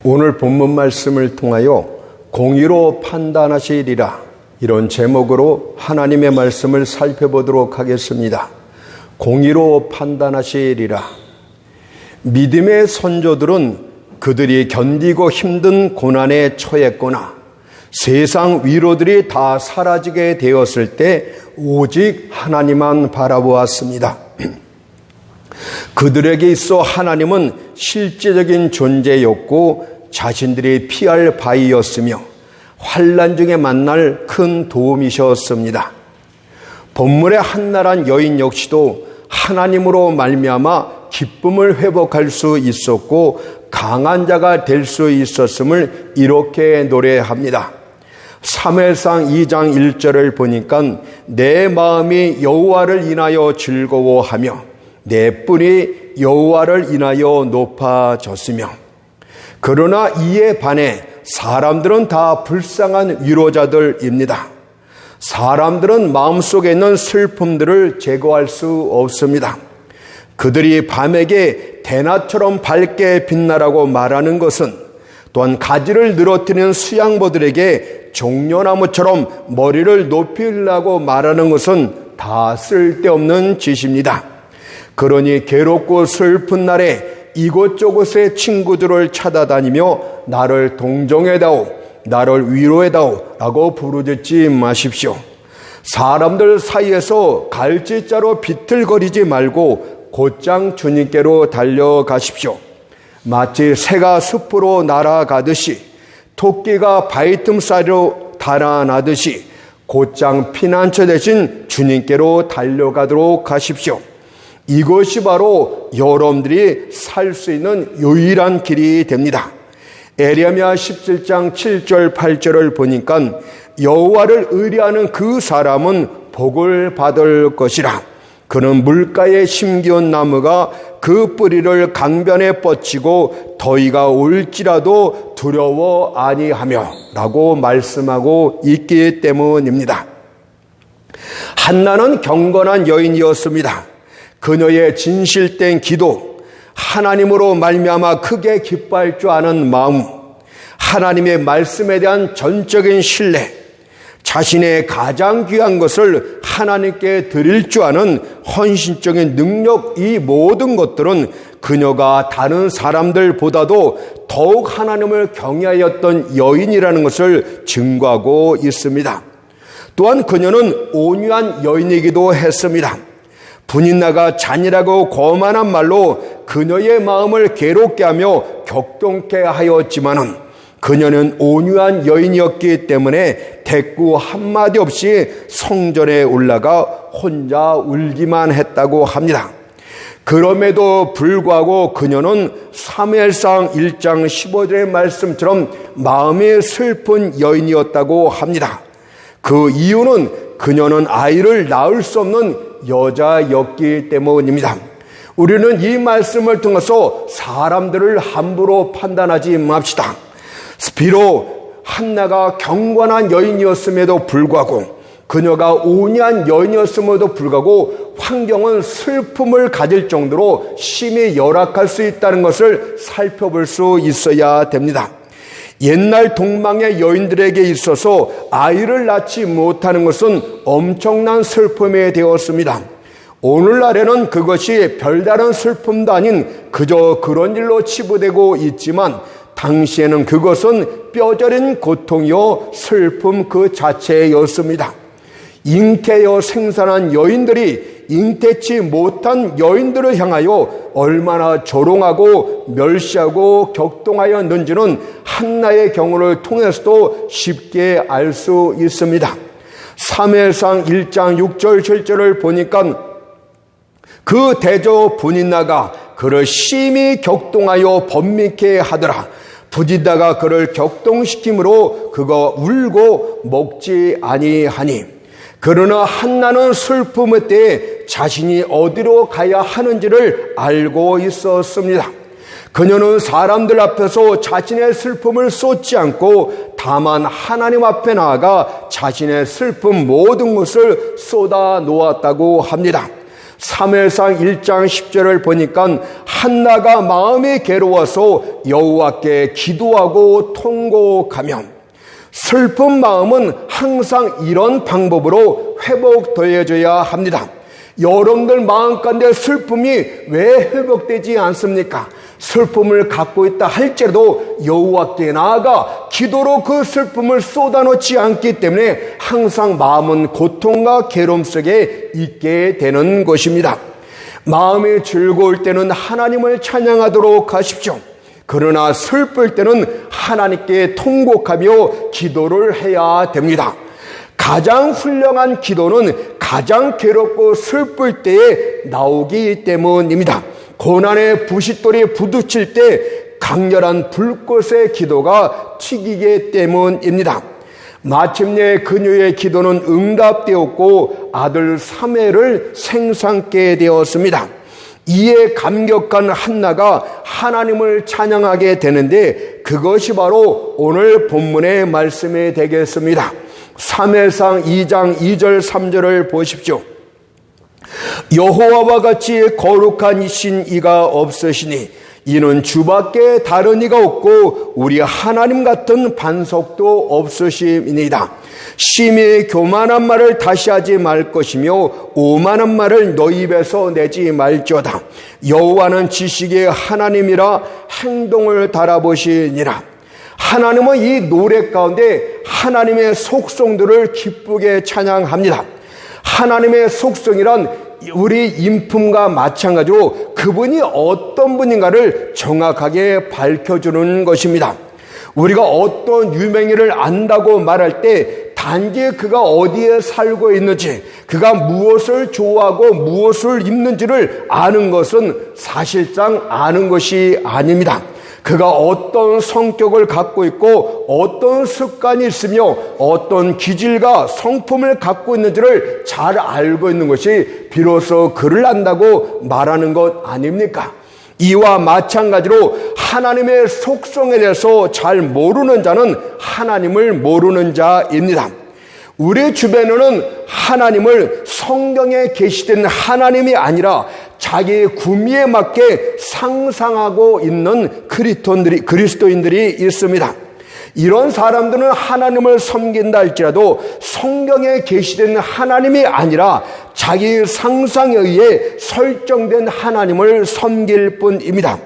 오늘 본문 말씀을 통하여 공의로 판단하시리라, 이런 제목으로 하나님의 말씀을 살펴보도록 하겠습니다. 공의로 판단하시리라. 믿음의 선조들은 그들이 견디고 힘든 고난에 처했거나 세상 위로들이 다 사라지게 되었을 때 오직 하나님만 바라보았습니다. 그들에게 있어 하나님은 실제적인 존재였고 자신들이 피할 바위였으며 환난 중에 만날 큰 도움이셨습니다. 본문의 한나란 여인 역시도 하나님으로 말미암아 기쁨을 회복할 수 있었고 강한 자가 될 수 있었음을 이렇게 노래합니다. 사무엘상 2장 1절을 보니까 내 마음이 여호와를 인하여 즐거워하며 내 뿔이 여호와를 인하여 높아졌으며, 그러나 이에 반해 사람들은 다 불쌍한 위로자들입니다. 사람들은 마음속에 있는 슬픔들을 제거할 수 없습니다. 그들이 밤에게 대낮처럼 밝게 빛나라고 말하는 것은, 또한 가지를 늘어뜨리는 수양보들에게 종려나무처럼 머리를 높이려고 말하는 것은 다 쓸데없는 짓입니다. 그러니 괴롭고 슬픈 날에 이곳저곳의 친구들을 찾아다니며 나를 동정해다오, 나를 위로해다오 라고 부르짖지 마십시오. 사람들 사이에서 갈지자로 비틀거리지 말고 곧장 주님께로 달려가십시오. 마치 새가 숲으로 날아가듯이, 토끼가 바위틈 사이로 달아나듯이 곧장 피난처 대신 주님께로 달려가도록 하십시오. 이것이 바로 여러분들이 살 수 있는 유일한 길이 됩니다. 에레미야 17장 7절 8절을 보니까 여호와를 의뢰하는 그 사람은 복을 받을 것이라. 그는 물가에 심기운 나무가 그 뿌리를 강변에 뻗치고 더위가 올지라도 두려워 아니하며 라고 말씀하고 있기 때문입니다. 한나는 경건한 여인이었습니다. 그녀의 진실된 기도, 하나님으로 말미암아 크게 기뻐할 줄 아는 마음, 하나님의 말씀에 대한 전적인 신뢰, 자신의 가장 귀한 것을 하나님께 드릴 줄 아는 헌신적인 능력, 이 모든 것들은 그녀가 다른 사람들보다도 더욱 하나님을 경외하였던 여인이라는 것을 증거하고 있습니다. 또한 그녀는 온유한 여인이기도 했습니다. 분인나가 잔인하고 거만한 말로 그녀의 마음을 괴롭게 하며 격동케 하였지만은 그녀는 온유한 여인이었기 때문에 대꾸 한마디 없이 성전에 올라가 혼자 울기만 했다고 합니다. 그럼에도 불구하고 그녀는 사무엘상 1장 15절의 말씀처럼 마음이 슬픈 여인이었다고 합니다. 그 이유는 그녀는 아이를 낳을 수 없는 여자였기 때문입니다. 우리는 이 말씀을 통해서 사람들을 함부로 판단하지 맙시다. 비록 한나가 경건한 여인이었음에도 불구하고, 그녀가 온유한 여인이었음에도 불구하고 환경은 슬픔을 가질 정도로 심히 열악할 수 있다는 것을 살펴볼 수 있어야 됩니다. 옛날 동방의 여인들에게 있어서 아이를 낳지 못하는 것은 엄청난 슬픔이 되었습니다. 오늘날에는 그것이 별다른 슬픔도 아닌 그저 그런 일로 치부되고 있지만, 당시에는 그것은 뼈저린 고통이요 슬픔 그 자체였습니다. 잉태여 생산한 여인들이 잉태치 못한 여인들을 향하여 얼마나 조롱하고 멸시하고 격동하였는지는 한나의 경우를 통해서도 쉽게 알 수 있습니다. 사무엘상 1장 6절 7절을 보니까 그 대저 분인나가 그를 심히 격동하여 번민케 하더라. 부디다가 그를 격동시킴으로 그가 울고 먹지 아니하니. 그러나 한나는 슬픔의 때에 자신이 어디로 가야 하는지를 알고 있었습니다. 그녀는 사람들 앞에서 자신의 슬픔을 쏟지 않고 다만 하나님 앞에 나아가 자신의 슬픔 모든 것을 쏟아 놓았다고 합니다. 사무엘상 1장 10절을 보니까 한나가 마음이 괴로워서 여호와께 기도하고 통곡하며, 슬픈 마음은 항상 이런 방법으로 회복되어져야 합니다. 여러분들 마음 가운데 슬픔이 왜 회복되지 않습니까? 슬픔을 갖고 있다 할지라도 여호와께 나아가 기도로 그 슬픔을 쏟아놓지 않기 때문에 항상 마음은 고통과 괴로움 속에 있게 되는 것입니다. 마음이 즐거울 때는 하나님을 찬양하도록 하십시오. 그러나 슬플 때는 하나님께 통곡하며 기도를 해야 됩니다. 가장 훌륭한 기도는 가장 괴롭고 슬플 때에 나오기 때문입니다. 고난의 부싯돌이 부딪힐 때 강렬한 불꽃의 기도가 튀기기 때문입니다. 마침내 그녀의 기도는 응답되었고 아들 사무엘을 생산케 되었습니다. 이에 감격한 한나가 하나님을 찬양하게 되는데, 그것이 바로 오늘 본문의 말씀이 되겠습니다. 사무엘상 2장 2절 3절을 보십시오. 여호와와 같이 거룩한 이신 이가 없으시니 이는 주밖에 다른 이가 없고 우리 하나님 같은 반석도 없으심이니이다. 심히 교만한 말을 다시 하지 말 것이며 오만한 말을 너희 입에서 내지 말지어다. 여호와는 지식의 하나님이라 행동을 달아보시니라. 하나님은 이 노래 가운데 하나님의 속성들을 기쁘게 찬양합니다. 하나님의 속성이란 우리 인품과 마찬가지로 그분이 어떤 분인가를 정확하게 밝혀주는 것입니다. 우리가 어떤 유명인을 안다고 말할 때 단지 그가 어디에 살고 있는지, 그가 무엇을 좋아하고 무엇을 입는지를 아는 것은 사실상 아는 것이 아닙니다. 그가 어떤 성격을 갖고 있고 어떤 습관이 있으며 어떤 기질과 성품을 갖고 있는지를 잘 알고 있는 것이 비로소 그를 안다고 말하는 것 아닙니까? 이와 마찬가지로 하나님의 속성에 대해서 잘 모르는 자는 하나님을 모르는 자입니다. 우리 주변에는 하나님을 성경에 계시된 하나님이 아니라 자기 구미에 맞게 상상하고 있는 그리스도인들이 있습니다. 이런 사람들은 하나님을 섬긴다 할지라도 성경에 계시된 하나님이 아니라 자기 상상에 의해 설정된 하나님을 섬길 뿐입니다.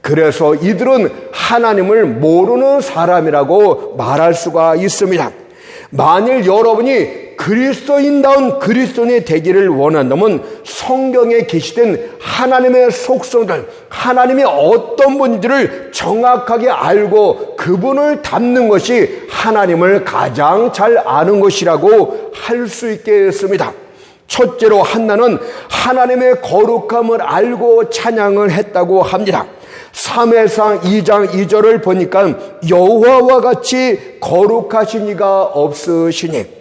그래서 이들은 하나님을 모르는 사람이라고 말할 수가 있습니다. 만일 여러분이 그리스도인다운 그리스도인이 되기를 원한다면 성경에 계시된 하나님의 속성들, 하나님이 어떤 분인지를 정확하게 알고 그분을 닮는 것이 하나님을 가장 잘 아는 것이라고 할 수 있겠습니다. 첫째로 한나는 하나님의 거룩함을 알고 찬양을 했다고 합니다. 사무엘상 2장 2절을 보니까 여호와와 같이 거룩하신 이가 없으시니,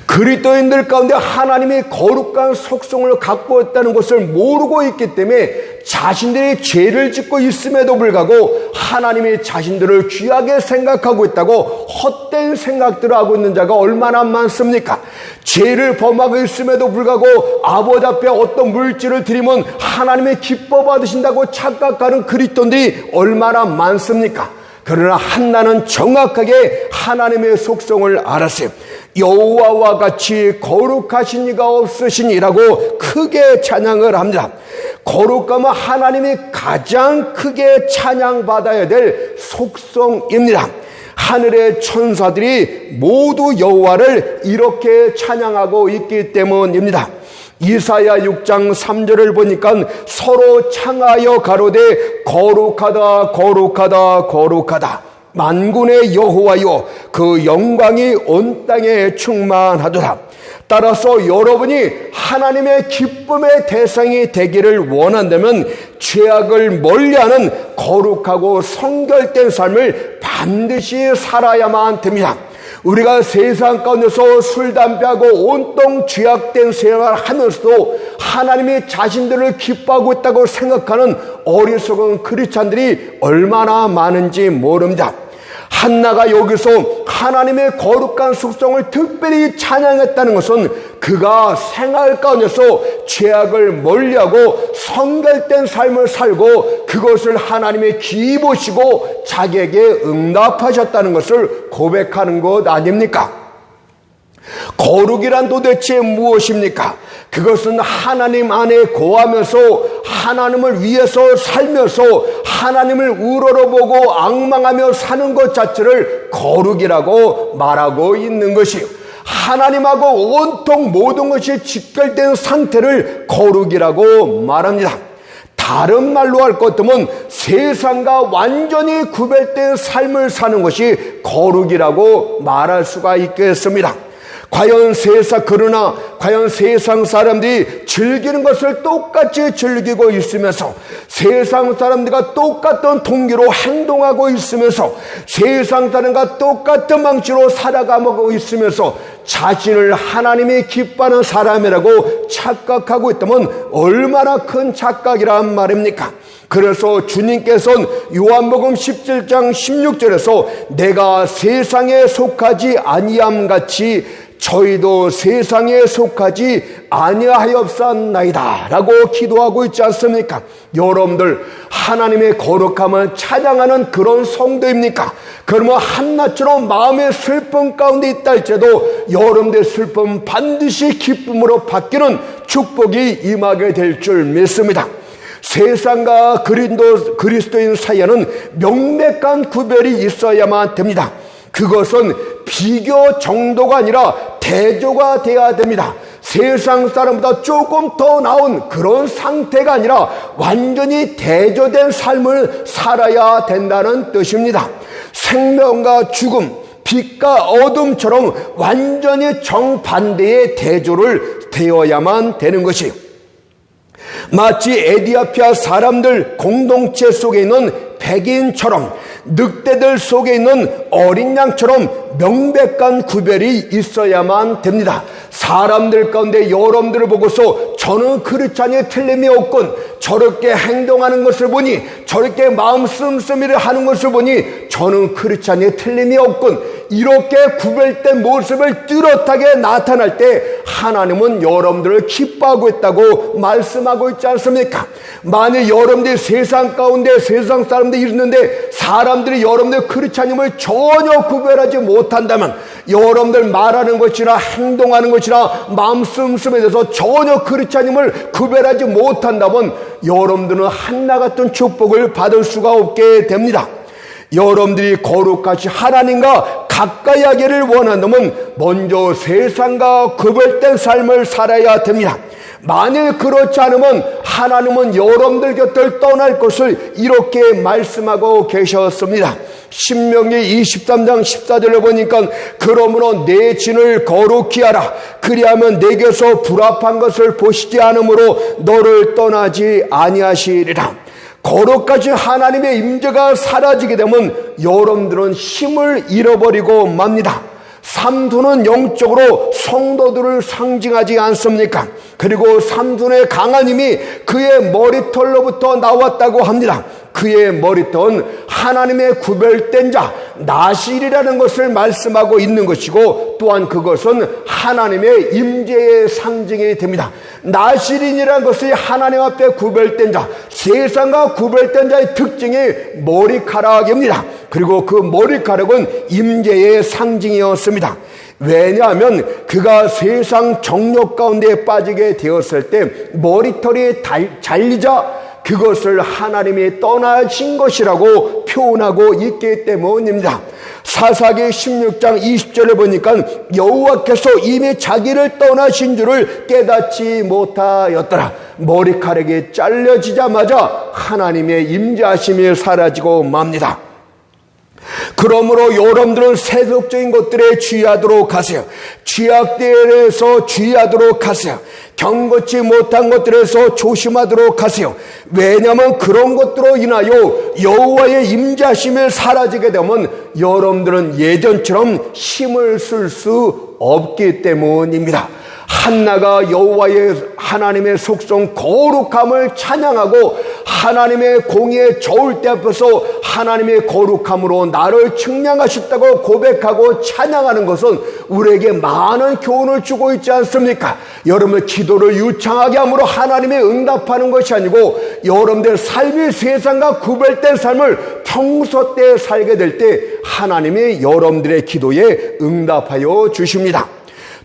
그리스도인들 가운데 하나님이 거룩한 속성을 갖고 있다는 것을 모르고 있기 때문에 자신들이 죄를 짓고 있음에도 불구하고 하나님이 자신들을 귀하게 생각하고 있다고 헛된 생각들을 하고 있는 자가 얼마나 많습니까? 죄를 범하고 있음에도 불구하고 아버지 앞에 어떤 물질을 드리면 하나님이 기뻐 받으신다고 착각하는 그리스도인들이 얼마나 많습니까? 그러나 한나는 정확하게 하나님의 속성을 알았어요. 여호와와 같이 거룩하신 이가 없으시니라고 크게 찬양을 합니다. 거룩함은 하나님이 가장 크게 찬양받아야 될 속성입니다. 하늘의 천사들이 모두 여호와를 이렇게 찬양하고 있기 때문입니다. 이사야 6장 3절을 보니까 서로 창하여 가로되 거룩하다 거룩하다 거룩하다 만군의 여호와여 그 영광이 온 땅에 충만하도다. 따라서 여러분이 하나님의 기쁨의 대상이 되기를 원한다면 죄악을 멀리하는 거룩하고 성결된 삶을 반드시 살아야만 됩니다. 우리가 세상 가운데서 술, 담배하고 온통 죄악된 생활을 하면서도 하나님이 자신들을 기뻐하고 있다고 생각하는 어리석은 크리스찬들이 얼마나 많은지 모릅니다. 한나가 여기서 하나님의 거룩한 속성을 특별히 찬양했다는 것은 그가 생활 가운데서 죄악을 멀리하고 성결된 삶을 살고 그것을 하나님의 기이 보시고 자기에게 응답하셨다는 것을 고백하는 것 아닙니까? 거룩이란 도대체 무엇입니까? 그것은 하나님 안에 거하면서 하나님을 위해서 살면서 하나님을 우러러보고 앙망하며 사는 것 자체를 거룩이라고 말하고 있는 것이요, 하나님하고 온통 모든 것이 직결된 상태를 거룩이라고 말합니다. 다른 말로 할 것 같으면 세상과 완전히 구별된 삶을 사는 것이 거룩이라고 말할 수가 있겠습니다. 과연 세상 사람들이 즐기는 것을 똑같이 즐기고 있으면서, 세상 사람들과 똑같은 동기로 행동하고 있으면서, 세상 사람과 똑같은 방식으로 살아가고 있으면서 자신을 하나님이 기뻐하는 사람이라고 착각하고 있다면 얼마나 큰 착각이란 말입니까? 그래서 주님께서는 요한복음 17장 16절에서 내가 세상에 속하지 아니함 같이 저희도 세상에 속하지 아니하였사나이다 라고 기도하고 있지 않습니까? 여러분들 하나님의 거룩함을 찬양하는 그런 성도입니까? 그러면 한낱처럼 마음의 슬픔 가운데 있다 할지라도 여러분들의 슬픔은 반드시 기쁨으로 바뀌는 축복이 임하게 될 줄 믿습니다. 세상과 그리스도인 사이에는 명백한 구별이 있어야만 됩니다. 그것은 비교 정도가 아니라 대조가 되어야 됩니다. 세상 사람보다 조금 더 나은 그런 상태가 아니라 완전히 대조된 삶을 살아야 된다는 뜻입니다. 생명과 죽음, 빛과 어둠처럼 완전히 정반대의 대조를 되어야만 되는 것이에요. 마치 에디오피아 사람들 공동체 속에 있는 백인처럼, 늑대들 속에 있는 어린 양처럼 명백한 구별이 있어야만 됩니다. 사람들 가운데 여러분들을 보고서 저는 크리스찬이 틀림이 없군, 저렇게 행동하는 것을 보니, 저렇게 마음 씀씀이를 하는 것을 보니 저는 크리스찬이 틀림이 없군, 이렇게 구별된 모습을 뚜렷하게 나타날 때 하나님은 여러분들을 기뻐하고 있다고 말씀하고 있지 않습니까? 만약 여러분들이 세상 가운데 세상 사람들이 있는데 사람들이 여러분들 크리스찬임을 전혀 구별하지 못한다면, 여러분들 말하는 것이나 행동하는 것이나 마음 씀씀에 대해서 전혀 크리스찬임을 구별하지 못한다면 여러분들은 한나 같은 축복을 받을 수가 없게 됩니다. 여러분들이 거룩하시 하나님과 가까이 하기를 원한다면 먼저 세상과 구별된 삶을 살아야 됩니다. 만일 그렇지 않으면 하나님은 여러분들 곁을 떠날 것을 이렇게 말씀하고 계셨습니다. 신명기 23장 14절을 보니까 그러므로 내 진을 거룩히 하라. 그리하면 내게서 불합한 것을 보시지 않으므로 너를 떠나지 아니하시리라. 거룩하신 하나님의 임재가 사라지게 되면 여러분들은 힘을 잃어버리고 맙니다. 삼손은 영적으로 성도들을 상징하지 않습니까? 그리고 삼손의 강한 힘이 그의 머리털로부터 나왔다고 합니다. 그의 머리털은 하나님의 구별된 자 나실이라는 것을 말씀하고 있는 것이고, 또한 그것은 하나님의 임재의 상징이 됩니다. 나실인이라는 것이 하나님 앞에 구별된 자, 세상과 구별된 자의 특징이 머리카락입니다. 그리고 그 머리카락은 임재의 상징이었습니다. 왜냐하면 그가 세상 정욕 가운데 빠지게 되었을 때 머리털이 잘리자 그것을 하나님이 떠나신 것이라고 표현하고 있기 때문입니다. 사사기 16장 20절에 보니까 여호와께서 이미 자기를 떠나신 줄을 깨닫지 못하였더라. 머리카락이 잘려지자마자 하나님의 임재하심이 사라지고 맙니다. 그러므로 여러분들은 세속적인 것들에 주의하도록 하세요. 죄악들에서 주의하도록 하세요. 경고치 못한 것들에서 조심하도록 하세요. 왜냐하면 그런 것들로 인하여 여호와의 임재하심이 사라지게 되면 여러분들은 예전처럼 힘을 쓸 수 없기 때문입니다. 한나가 여호와의 하나님의 속성 거룩함을 찬양하고 하나님의 공의에 저울 때 앞에서 하나님의 거룩함으로 나를 측량하셨다고 고백하고 찬양하는 것은 우리에게 많은 교훈을 주고 있지 않습니까? 여러분의 기도를 유창하게 함으로 하나님의 응답하는 것이 아니고 여러분들 삶이 세상과 구별된 삶을 평소 때 살게 될 때 하나님이 여러분들의 기도에 응답하여 주십니다.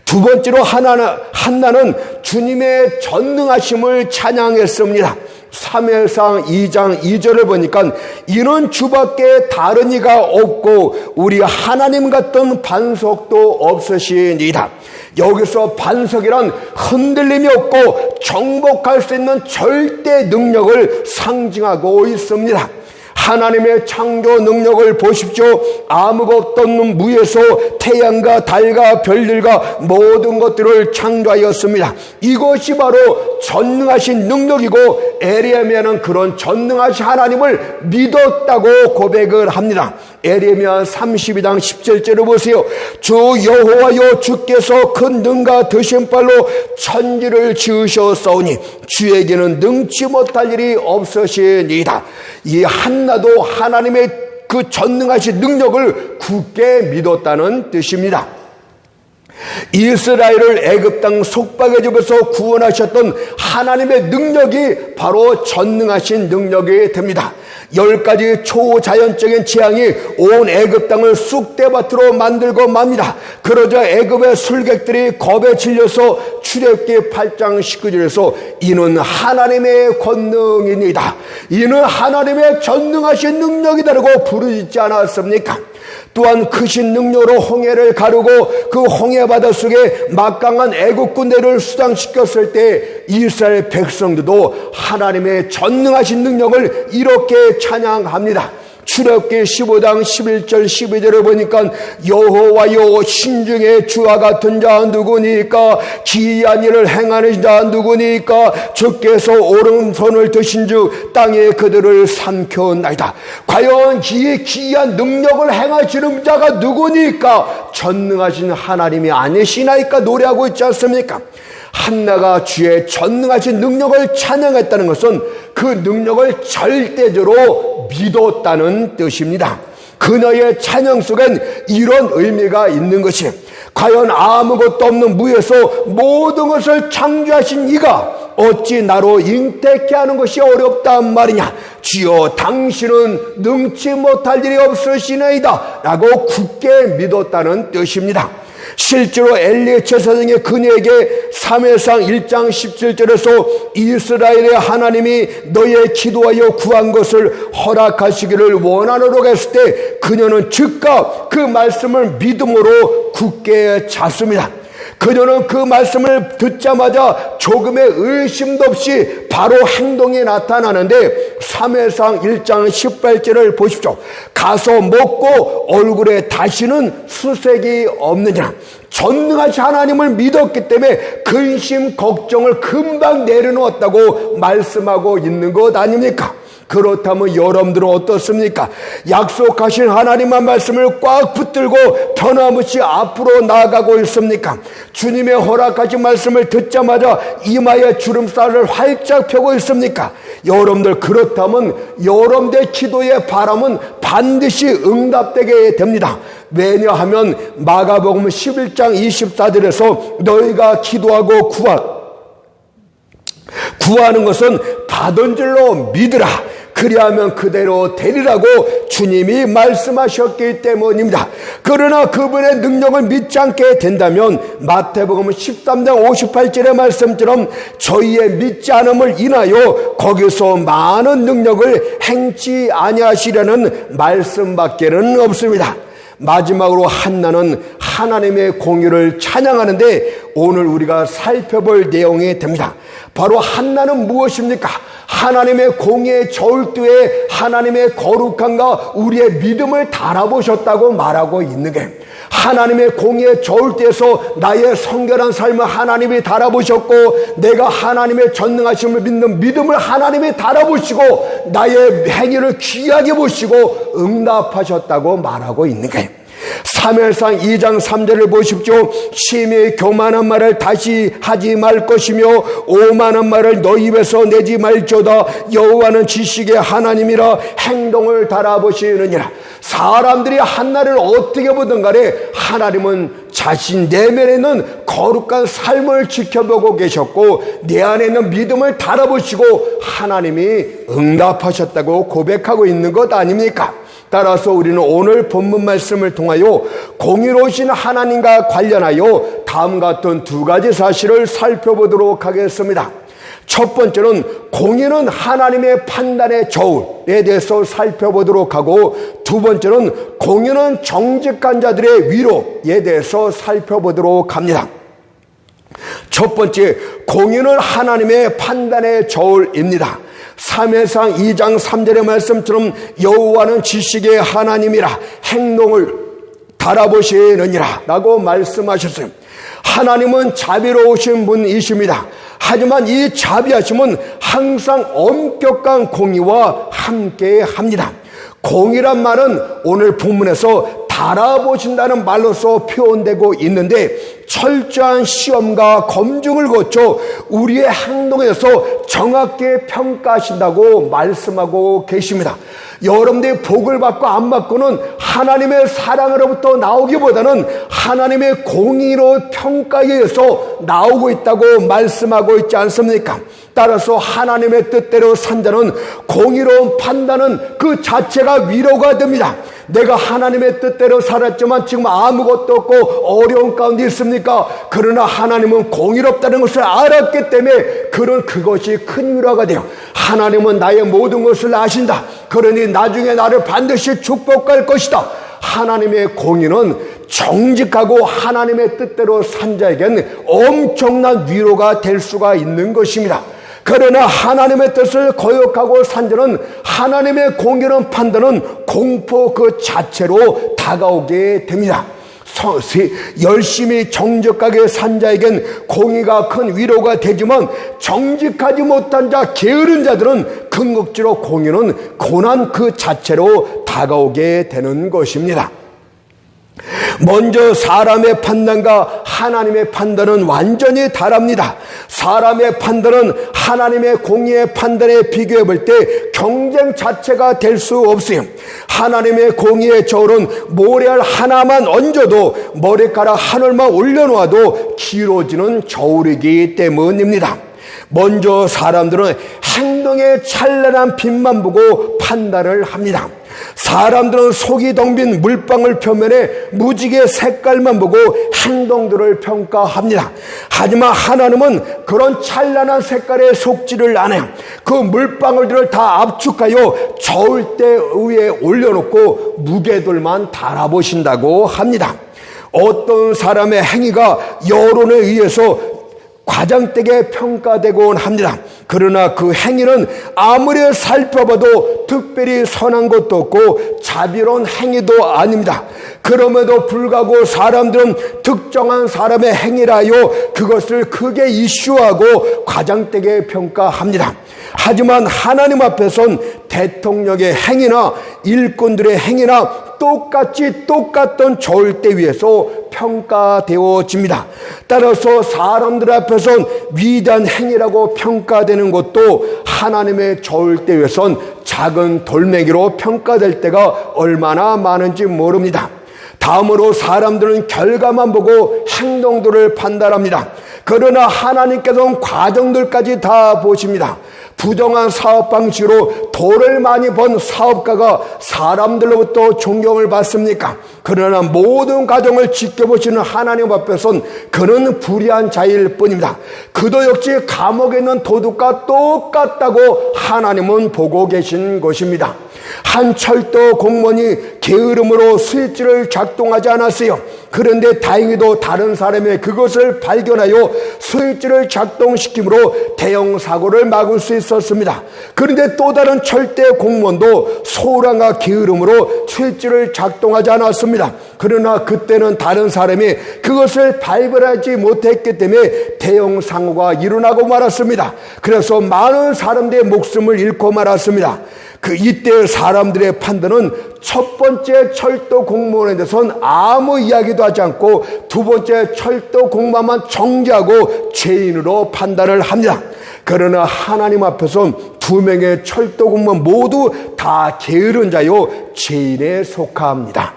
두 번째로 한나는 주님의 전능하심을 찬양했습니다. 사무엘상 2장 2절을 보니까 이는 주밖에 다른 이가 없고 우리 하나님 같은 반석도 없으시니이다. 여기서 반석이란 흔들림이 없고 정복할 수 있는 절대 능력을 상징하고 있습니다. 하나님의 창조 능력을 보십시오. 아무것도 없던 무에서 태양과 달과 별들과 모든 것들을 창조하였습니다. 이것이 바로 전능하신 능력이고 에레미야는 그런 전능하신 하나님을 믿었다고 고백을 합니다. 에레미야 32장 17절을 보세요. 주 여호와여 주께서 큰 능과 드신 발로 천지를 지으셨사오니 주에게는 능치 못할 일이 없으시니이다. 이 한나도 하나님의 그 전능하신 능력을 굳게 믿었다는 뜻입니다. 이스라엘을 애굽 땅 속박의 집에서 구원하셨던 하나님의 능력이 바로 전능하신 능력이 됩니다. 10가지 초자연적인 재앙이 온 애굽 땅을 쑥대밭으로 만들고 맙니다. 그러자 애굽의 술객들이 겁에 질려서 출애굽기 8장 19절에서 이는 하나님의 권능이니이다. 이는 하나님의 전능하신 능력이다라고 부르짖지 않았습니까? 또한 크신 능력으로 홍해를 가르고 그 홍해 바다 속에 막강한 애국 군대를 수장시켰을 때 이스라엘 백성들도 하나님의 전능하신 능력을 이렇게 찬양합니다. 출애굽기 15장 11절 12절을 보니까 여호와여 신중에 주와 같은 자 누구니까 기이한 일을 행하는 자 누구니까 주께서 오른손을 드신 주 땅에 그들을 삼켰나이다. 과연 기이한 능력을 행하시는 자가 누구니까 전능하신 하나님이 아니시나이까 노래하고 있지 않습니까? 한나가 주의 전능하신 능력을 찬양했다는 것은 그 능력을 절대적으로 믿었다는 뜻입니다. 그녀의 찬양 속엔 이런 의미가 있는 것이 과연 아무것도 없는 무에서 모든 것을 창조하신 이가 어찌 나로 잉태케 하는 것이 어렵단 말이냐. 주여 당신은 능치 못할 일이 없으시나이다 라고 굳게 믿었다는 뜻입니다. 실제로 엘리 제사장이 그녀에게 사무엘상 1장 17절에서 이스라엘의 하나님이 너의 기도하여 구한 것을 허락하시기를 원하노라 했을 때 그녀는 즉각 그 말씀을 믿음으로 굳게 잤습니다. 그녀는 그 말씀을 듣자마자 조금의 의심도 없이 바로 행동이 나타나는데 사무엘상 1장 18절을 보십시오. 가서 먹고 얼굴에 다시는 수색이 없느냐. 전능하신 하나님을 믿었기 때문에 근심 걱정을 금방 내려놓았다고 말씀하고 있는 것 아닙니까? 그렇다면 여러분들은 어떻습니까? 약속하신 하나님의 말씀을 꽉 붙들고 변함없이 앞으로 나아가고 있습니까? 주님의 허락하신 말씀을 듣자마자 이마에 주름살을 활짝 펴고 있습니까? 여러분들 그렇다면 여러분들의 기도의 바람은 반드시 응답되게 됩니다. 왜냐하면 마가복음 11장 24절에서 너희가 기도하고 구하는 것은 받은 줄로 믿으라. 그리하면 그대로 되리라고 주님이 말씀하셨기 때문입니다. 그러나 그분의 능력을 믿지 않게 된다면 마태복음 13장 58절의 말씀처럼 저희의 믿지 않음을 인하여 거기서 많은 능력을 행치 아니하시려는 말씀밖에는 없습니다. 마지막으로 한나는 하나님의 공의를 찬양하는데 오늘 우리가 살펴볼 내용이 됩니다. 바로 한나는 무엇입니까? 하나님의 공의의 저울도에 하나님의 거룩함과 우리의 믿음을 달아보셨다고 말하고 있는 게 하나님의 공의의 저울대에서 나의 성결한 삶을 하나님이 달아보셨고 내가 하나님의 전능하심을 믿는 믿음을 하나님이 달아보시고 나의 행위를 귀하게 보시고 응답하셨다고 말하고 있는 거예요. 사무엘상 2장 3절을 보십시오. 심히 교만한 말을 다시 하지 말 것이며 오만한 말을 너 입에서 내지 말지어다. 여호와는 지식의 하나님이라 행동을 달아보시느니라. 사람들이 한나를 어떻게 보든 간에 하나님은 자신 내면에 있는 거룩한 삶을 지켜보고 계셨고 내 안에 있는 믿음을 달아보시고 하나님이 응답하셨다고 고백하고 있는 것 아닙니까? 따라서 우리는 오늘 본문 말씀을 통하여 공의로우신 하나님과 관련하여 다음과 같은 두 가지 사실을 살펴보도록 하겠습니다. 첫 번째는 공의는 하나님의 판단의 저울에 대해서 살펴보도록 하고, 두 번째는 공의는 정직한 자들의 위로에 대해서 살펴보도록 합니다. 첫 번째, 공의는 하나님의 판단의 저울입니다. 사무엘상 2장 3절의 말씀처럼 여호와는 지식의 하나님이라 행동을 달아보시느니라 라고 말씀하셨어요. 하나님은 자비로우신 분이십니다. 하지만 이 자비하심은 항상 엄격한 공의와 함께 합니다. 공의란 말은 오늘 본문에서 달아보신다는 말로서 표현되고 있는데 철저한 시험과 검증을 거쳐 우리의 행동에 대해서 정확히 평가하신다고 말씀하고 계십니다. 여러분들이 복을 받고 안 받고는 하나님의 사랑으로부터 나오기보다는 하나님의 공의로 평가에 의해서 나오고 있다고 말씀하고 있지 않습니까? 따라서 하나님의 뜻대로 산 자는 공의로운 판단은 그 자체가 위로가 됩니다. 내가 하나님의 뜻대로 살았지만 지금 아무것도 없고 어려운 가운데 있습니까? 그러나 하나님은 공의롭다는 것을 알았기 때문에 그것이 큰 위로가 돼요. 하나님은 나의 모든 것을 아신다. 그러니 나중에 나를 반드시 축복할 것이다. 하나님의 공의는 정직하고 하나님의 뜻대로 산 자에겐 엄청난 위로가 될 수가 있는 것입니다. 그러나 하나님의 뜻을 거역하고 산 자는 하나님의 공의로운 판단은 공포 그 자체로 다가오게 됩니다. 열심히 정직하게 산 자에겐 공의가 큰 위로가 되지만 정직하지 못한 자, 게으른 자들은 궁극적으로 공의는 고난 그 자체로 다가오게 되는 것입니다. 먼저 사람의 판단과 하나님의 판단은 완전히 다릅니다. 사람의 판단은 하나님의 공의의 판단에 비교해 볼 때 경쟁 자체가 될 수 없어요. 하나님의 공의의 저울은 모래알 하나만 얹어도 머리카락 하늘만 올려놓아도 길어지는 저울이기 때문입니다. 먼저 사람들은 행동의 찬란한 빛만 보고 판단을 합니다. 사람들은 속이 덩빈 물방울 표면에 무지개 색깔만 보고 행동들을 평가합니다. 하지만 하나님은 그런 찬란한 색깔에 속지를 않아요. 그 물방울들을 다 압축하여 저울대 위에 올려놓고 무게들만 달아보신다고 합니다. 어떤 사람의 행위가 여론에 의해서 과장되게 평가되곤 합니다. 그러나 그 행위는 아무리 살펴봐도 특별히 선한 것도 없고 자비로운 행위도 아닙니다. 그럼에도 불구하고 사람들은 특정한 사람의 행위라 하여 그것을 크게 이슈하고 과장되게 평가합니다. 하지만 하나님 앞에선 대통령의 행위나 일꾼들의 행위나 똑같던 저울대 위에서 평가되어집니다. 따라서 사람들 앞에선 위대한 행위라고 평가되는 것도 하나님의 저울대 위에선 작은 돌멩이로 평가될 때가 얼마나 많은지 모릅니다. 다음으로 사람들은 결과만 보고 행동들을 판단합니다. 그러나 하나님께서는 과정들까지 다 보십니다. 부정한 사업 방식으로 돈을 많이 번 사업가가 사람들로부터 존경을 받습니까? 그러나 모든 과정을 지켜보시는 하나님 앞에선 그는 불의한 자일 뿐입니다. 그도 역시 감옥에 있는 도둑과 똑같다고 하나님은 보고 계신 것입니다. 한 철도 공무원이 게으름으로 스위치를 작동하지 않았어요. 그런데 다행히도 다른 사람의 그것을 발견하여 스위치를 작동시킴으로 대형 사고를 막을 수 있었습니다. 그런데 또 다른 철대 공무원도 소란과 게으름으로 스위치를 작동하지 않았습니다. 그러나 그때는 다른 사람이 그것을 발견하지 못했기 때문에 대형 사고가 일어나고 말았습니다. 그래서 많은 사람들의 목숨을 잃고 말았습니다. 이때 사람들의 판단은 첫 번째 철도 공무원에 대해서는 아무 이야기도 하지 않고 두 번째 철도 공무원만 정죄하고 죄인으로 판단을 합니다. 그러나 하나님 앞에서는 두 명의 철도 공무원 모두 다 게으른 자요 죄인에 속합니다.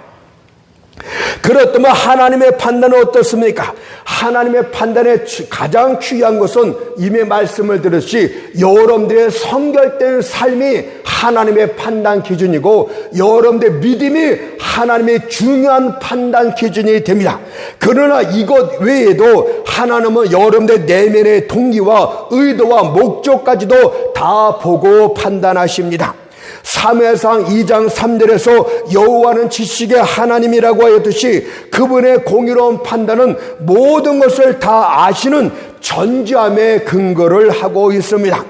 그렇다면 하나님의 판단은 어떻습니까? 하나님의 판단의 가장 중요한 것은 이미 말씀을 드렸듯이 여러분들의 성결된 삶이 하나님의 판단 기준이고 여러분들의 믿음이 하나님의 중요한 판단 기준이 됩니다. 그러나 이것 외에도 하나님은 여러분들의 내면의 동기와 의도와 목적까지도 다 보고 판단하십니다. 사무엘상 2장 3절에서 여호와는 지식의 하나님이라고 하였듯이 그분의 공의로운 판단은 모든 것을 다 아시는 전지함에 근거를 하고 있습니다.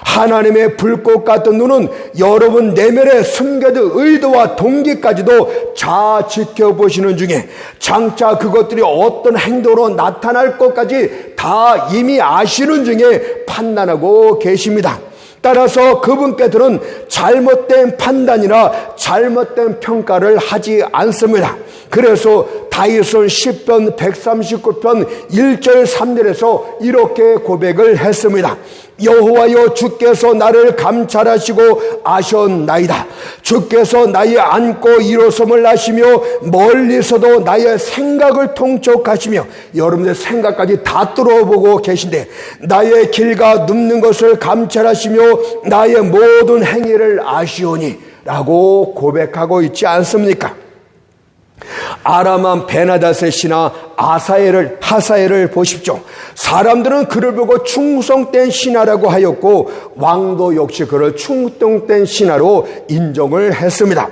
하나님의 불꽃 같은 눈은 여러분 내면의 숨겨진 의도와 동기까지도 잘 지켜보시는 중에 장차 그것들이 어떤 행동으로 나타날 것까지 다 이미 아시는 중에 판단하고 계십니다. 따라서 그분께서는 잘못된 판단이나 잘못된 평가를 하지 않습니다. 그래서 다윗은 시편 139편 1절 3절에서 이렇게 고백을 했습니다. 여호와여 주께서 나를 감찰하시고 아셨나이다. 주께서 나의 앉고 일어섬을 아시며 멀리서도 나의 생각을 통촉하시며 여러분의 생각까지 다 뚫어보고 계신데 나의 길과 눕는 것을 감찰하시며 나의 모든 행위를 아시오니 라고 고백하고 있지 않습니까? 아람왕 베나닷의 신하 하사엘을 보십시오. 사람들은 그를 보고 충성된 신하라고 하였고 왕도 역시 그를 충성된 신하로 인정을 했습니다.